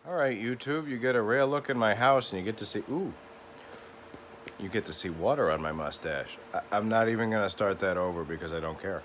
All right, YouTube, you get a rare look in my house and you get to see, you get to see water on my mustache. I'm not even going to start that over because I don't care.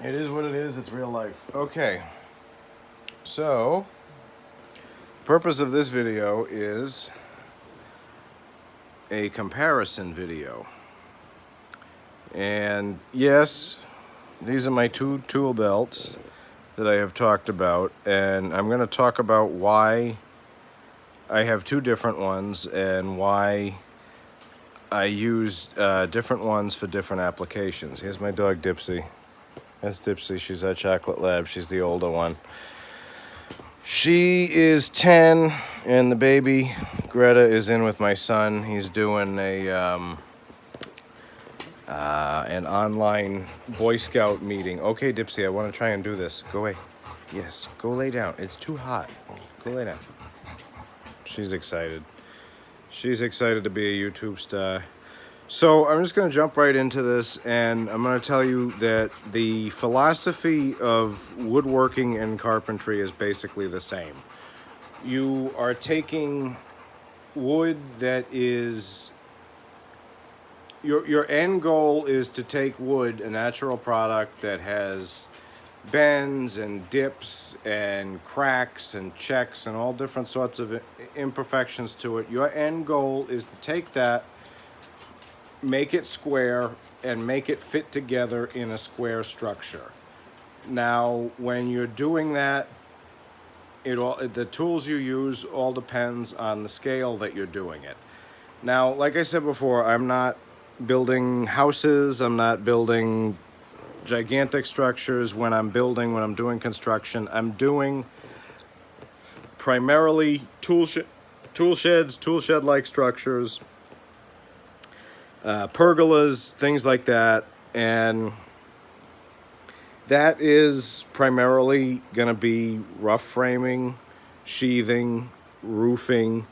It is what it is, it's real life. Okay, so, purpose of this video is a comparison video. And yes, these are my two tool belts that I have talked about, and I'm going to talk about why I have two different ones and why I use different ones for different applications. Here's my dog Dipsy. That's Dipsy. She's our chocolate lab. She's the older one. She is 10, and the baby Greta is in with my son. He's doing an online Boy Scout meeting. Okay, Dipsy, I want to try and do this. Go away. Yes, go lay down. It's too hot. Go lay down. She's excited. She's excited to be a YouTube star. So I'm just going to jump right into this, and I'm going to tell you that the philosophy of woodworking and carpentry is basically the same. You are taking wood that is... Your end goal is to take wood, a natural product that has bends and dips and cracks and checks and all different sorts of imperfections to it. Your end goal is to take that, make it square, and make it fit together in a square structure. Now, when you're doing that, the tools you use all depends on the scale that you're doing it. Now, like I said before, I'm not building houses, I'm not building gigantic structures. When I'm doing construction, I'm doing primarily tool sheds, tool shed-like structures, pergolas, things like that, and that is primarily going to be rough framing, sheathing, roofing,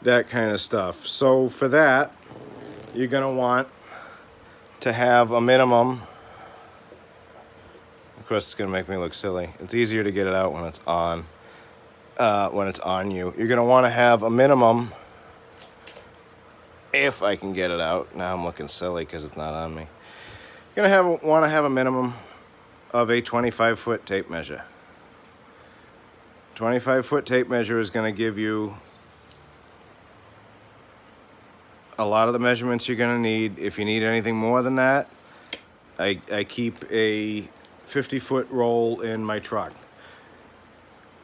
that kind of stuff. So for that, you're going to want to have a minimum. Of course, it's going to make me look silly. It's easier to get it out when it's on. When it's on you, you're going to want to have a minimum. If I can get it out. Now I'm looking silly because it's not on me. You're going to want to have a minimum of a 25-foot tape measure. 25-foot tape measure is going to give you a lot of the measurements you're going to need. If you need anything more than that, I keep a 50-foot roll in my truck.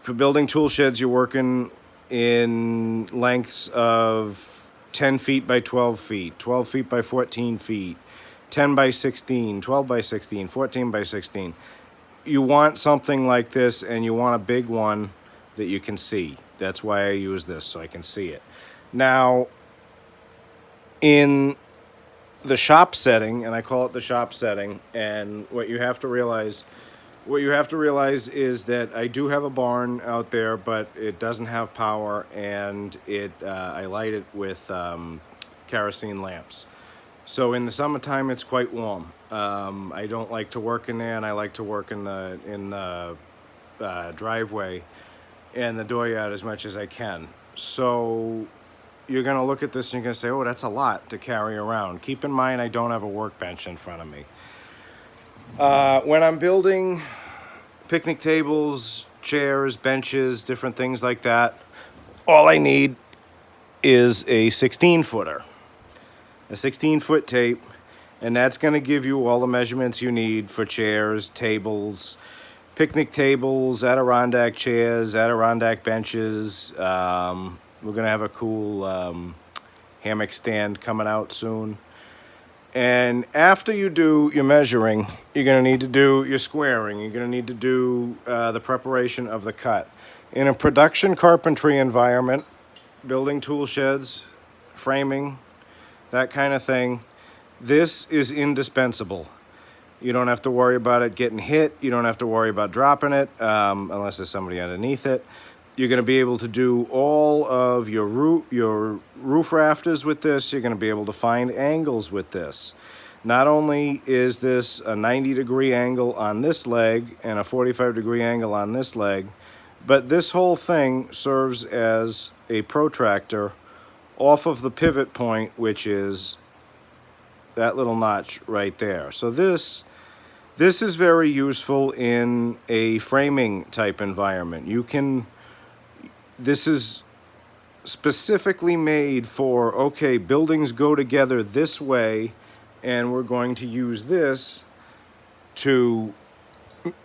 For building tool sheds, you're working in lengths of 10 feet by 12 feet, 12 feet by 14 feet, 10 by 16, 12 by 16, 14 by 16. You want something like this, and you want a big one that you can see. That's why I use this, so I can see it. Now, in the shop setting, and I call it the shop setting, and what you have to realize is that I do have a barn out there, but it doesn't have power, and I light it with kerosene lamps. So in the summertime, it's quite warm. I don't like to work in there, and I like to work in the driveway and the dooryard as much as I can. So you're going to look at this and you're going to say, oh, that's a lot to carry around. Keep in mind, I don't have a workbench in front of me. When I'm building picnic tables, chairs, benches, different things like that, all I need is a 16-footer. A 16-foot tape, and that's going to give you all the measurements you need for chairs, tables, picnic tables, Adirondack chairs, Adirondack benches. We're going to have a cool hammock stand coming out soon. And after you do your measuring, you're going to need to do your squaring. You're going to need to do the preparation of the cut. In a production carpentry environment, building tool sheds, framing, that kind of thing, this is indispensable. You don't have to worry about it getting hit. You don't have to worry about dropping it unless there's somebody underneath it. You're going to be able to do all of your roof rafters with this. You're going to be able to find angles with this. Not only is this a 90-degree angle on this leg and a 45-degree angle on this leg, But this whole thing serves as a protractor off of the pivot point, which is that little notch right there. So this is very useful in a framing type environment. This is specifically made for, okay, buildings go together this way, and we're going to use this to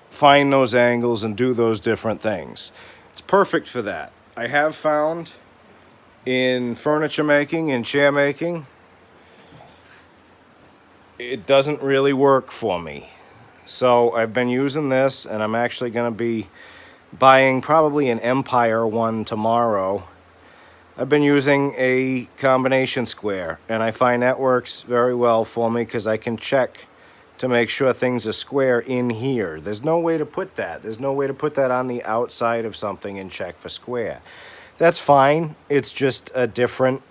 find those angles and do those different things. It's perfect for that. I have found in furniture making and chair making, it doesn't really work for me. So I've been using this, and I'm actually going to be buying probably an Empire one tomorrow. I've been using a combination square, and I find that works very well for me because I can check to make sure things are square in here. There's no way to put that. There's no way to put that on the outside of something and check for square. That's fine. It's just a different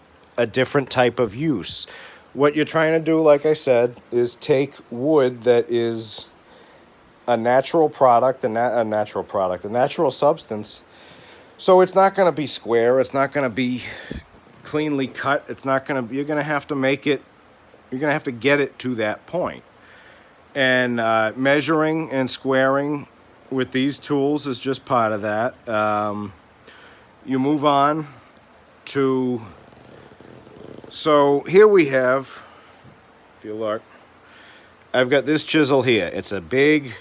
type of use. What you're trying to do, like I said, is take wood that is a natural product, a natural substance. So it's not going to be square. It's not going to be cleanly cut. It's not going to. You're going to have to make it. You're going to have to get it to that point. And measuring and squaring with these tools is just part of that. You move on to. So here we have. If you look, I've got this chisel here. It's a big,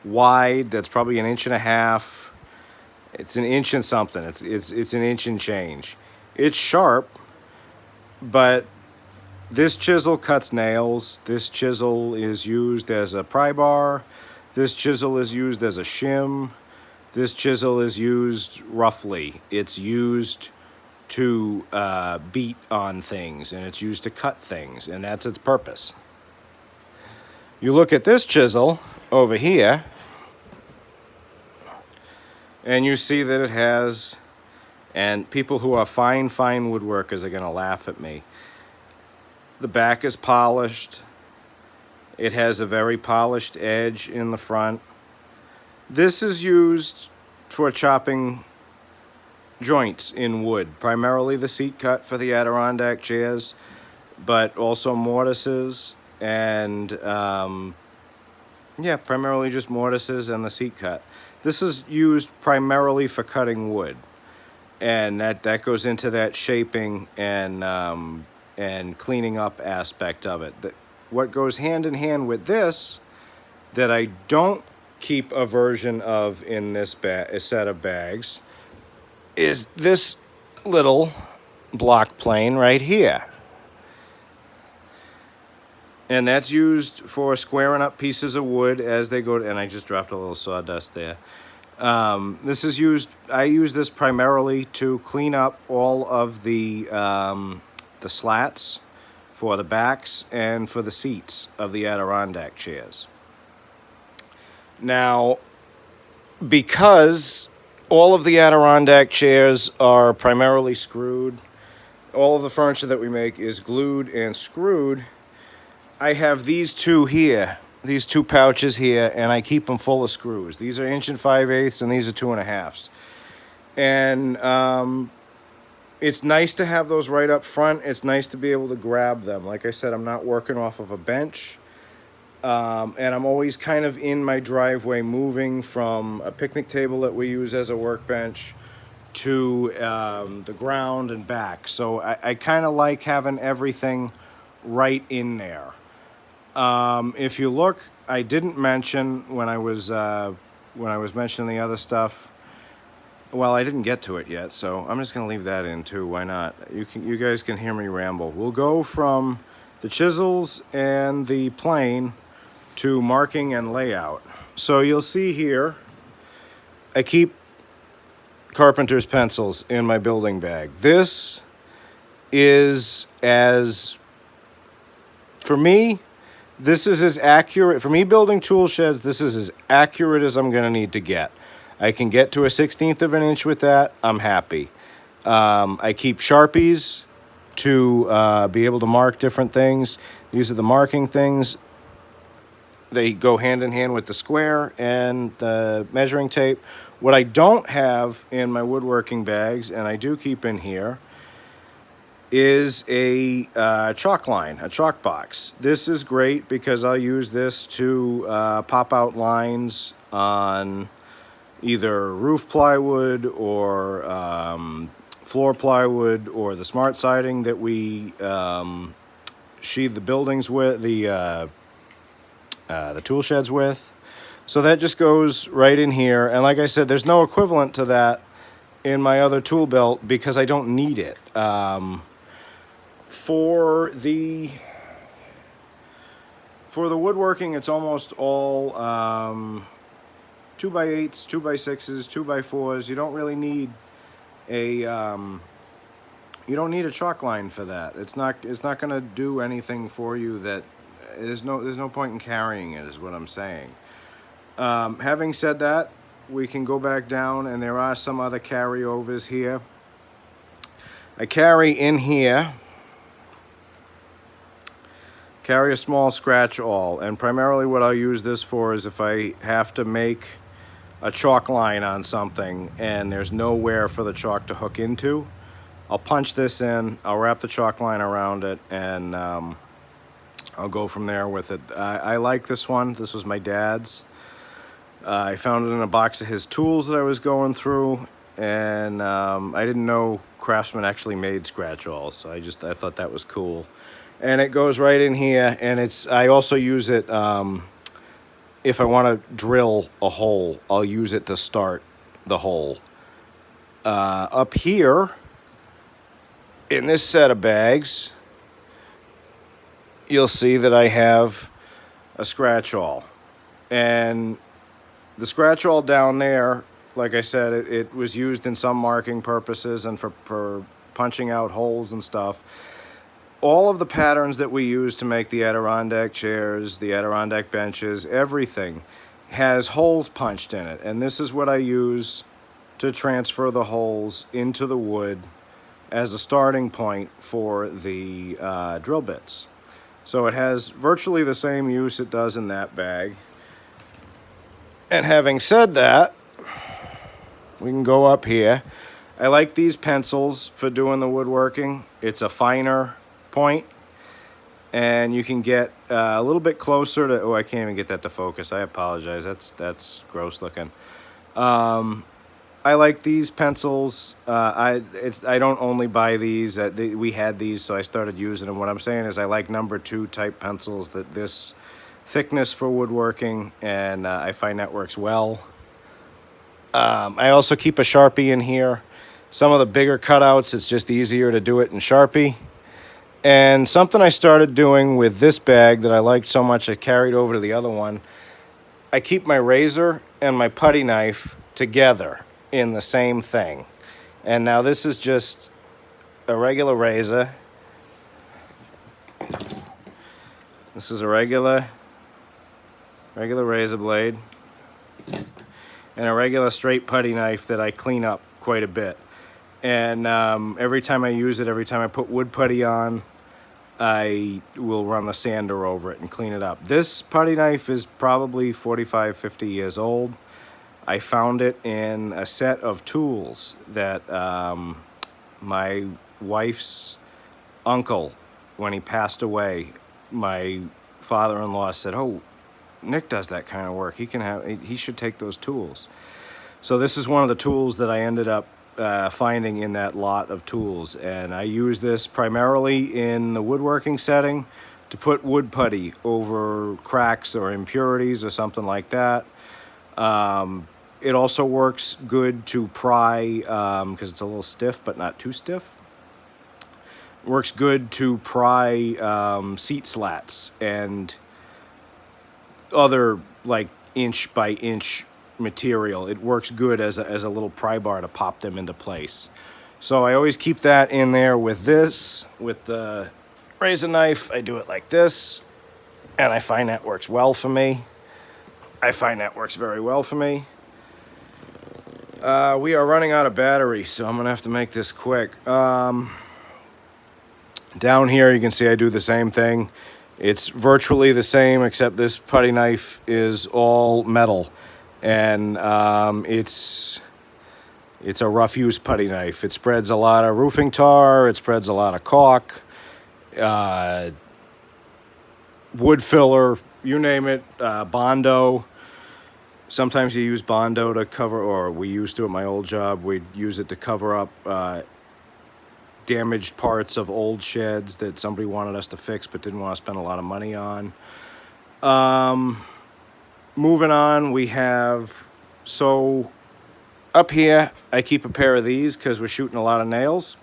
wide. That's probably 1.5 inches. It's 1 inch and something. It's 1 inch and change. It's sharp, but this chisel cuts nails. This chisel is used as a pry bar. This chisel is used as a shim. This chisel is used roughly. It's used to beat on things, and it's used to cut things, and that's its purpose. You look at this chisel over here, and you see that it has, and people who are fine woodworkers are going to laugh at me. The back is polished. It has a very polished edge in the front. This is used for chopping joints in wood, primarily the seat cut for the Adirondack chairs, but also mortises and, primarily just mortises and the seat cut. This is used primarily for cutting wood, and that goes into that shaping and cleaning up aspect of it. What goes hand in hand with this that I don't keep a version of in this set of bags is this little block plane right here. And that's used for squaring up pieces of wood as they go, and I just dropped a little sawdust there. This is used, I use this primarily to clean up all of the slats for the backs and for the seats of the Adirondack chairs. Now, because all of the Adirondack chairs are primarily screwed, all of the furniture that we make is glued and screwed, I have these two here, these two pouches here, and I keep them full of screws. These are 1 5/8 and these are 2.5. And it's nice to have those right up front. It's nice to be able to grab them. Like I said, I'm not working off of a bench. And I'm always kind of in my driveway moving from a picnic table that we use as a workbench to the ground and back. So I kind of like having everything right in there. If you look, I didn't mention when I was mentioning the other stuff. Well, I didn't get to it yet, so I'm just gonna leave that in too. Why not? You guys can hear me ramble. We'll go from the chisels and the plane to marking and layout. So you'll see here, I keep carpenter's pencils in my building bag. This is for me, this is as accurate, for me building tool sheds, this is as accurate as I'm gonna need to get. I can get to a 1/16 of an inch with that, I'm happy. I keep Sharpies to be able to mark different things. These are the marking things. They go hand in hand with the square and the measuring tape. What I don't have in my woodworking bags, and I do keep in here, is a chalk line, a chalk box. This is great because I'll use this to pop out lines on either roof plywood or floor plywood or the smart siding that we sheathe the buildings with, the tool sheds with. So that just goes right in here. And like I said, there's no equivalent to that in my other tool belt because I don't need it. For the woodworking, it's almost all 2x8s, 2x6s, 2x4s. You don't really need a chalk line for that. It's not going to do anything for you. That there's no point in carrying it, is what I'm saying. Having said that, we can go back down, and there are some other carryovers here. I carry in here. Carry a small scratch awl, and primarily what I'll use this for is if I have to make a chalk line on something and there's nowhere for the chalk to hook into, I'll punch this in, I'll wrap the chalk line around it, and I'll go from there with it. I like this one. This was my dad's. I found it in a box of his tools that I was going through, and I didn't know Craftsman actually made scratch awls, so I thought that was cool. And it goes right in here, and I also use it if I want to drill a hole. I'll use it to start the hole. Up here, in this set of bags, you'll see that I have a scratch awl. And the scratch awl down there, like I said, it was used in some marking purposes and for punching out holes and stuff. All of the patterns that we use to make the Adirondack chairs, the Adirondack benches, everything has holes punched in it. And this is what I use to transfer the holes into the wood as a starting point for the drill bits. So it has virtually the same use it does in that bag. And having said that, we can go up here. I like these pencils for doing the woodworking. It's a finer point, and you can get a little bit closer to. Oh, I can't even get that to focus. I apologize. That's gross looking. I like these pencils. I don't only buy these. We had these, so I started using them. What I'm saying is I like number 2 type pencils, that this thickness for woodworking, and I find that works well. I also keep a Sharpie in here. Some of the bigger cutouts, it's just easier to do it in Sharpie. And something I started doing with this bag that I liked so much I carried over to the other one, I keep my razor and my putty knife together in the same thing. And now this is just a regular razor. This is a regular razor blade. And a regular straight putty knife that I clean up quite a bit. And every time I use it, every time I put wood putty on, I will run the sander over it and clean it up. This putty knife is probably 45, 50 years old. I found it in a set of tools that my wife's uncle, when he passed away, my father-in-law said, "Oh, Nick does that kind of work. He should take those tools." So this is one of the tools that I ended up finding in that lot of tools, and I use this primarily in the woodworking setting to put wood putty over cracks or impurities or something like that. It also works good to pry, because it's a little stiff but not too stiff. It works good to pry seat slats and other like inch by inch material. It works good as a little pry bar to pop them into place. So I always keep that in there with this. With the razor knife, I do it like this, and I find that works well for me. I find that works very well for me. We are running out of battery, so I'm gonna have to make this quick. Down here you can see I do the same thing. It's virtually the same, except this putty knife is all metal. and it's a rough use putty knife. It spreads a lot of roofing tar. It spreads a lot of caulk, wood filler, you name it, Bondo. Sometimes you use Bondo to cover, or we used to at my old job, we'd use it to cover up damaged parts of old sheds that somebody wanted us to fix but didn't want to spend a lot of money on. Moving on, we have, so up here, I keep a pair of these because we're shooting a lot of nails.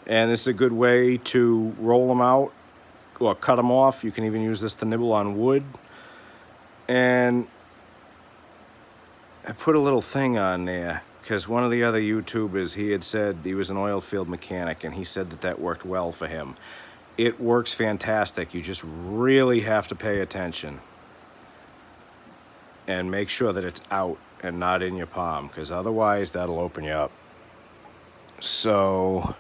And this is a good way to roll them out or cut them off. You can even use this to nibble on wood. And I put a little thing on there because one of the other YouTubers, he had said he was an oil field mechanic, and he said that that worked well for him. It works fantastic. You just really have to pay attention and make sure that it's out and not in your palm, because otherwise that'll open you up. So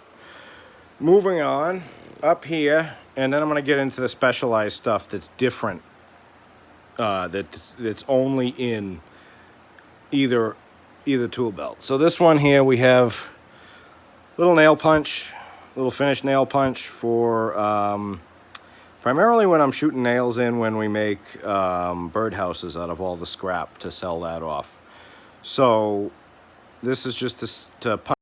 moving on up here, and then I'm going to get into the specialized stuff that's different, that's only in either tool belt. So this one here, we have little nail punch, little finished nail punch for primarily when I'm shooting nails in, when we make birdhouses out of all the scrap to sell that off. So this is just to punch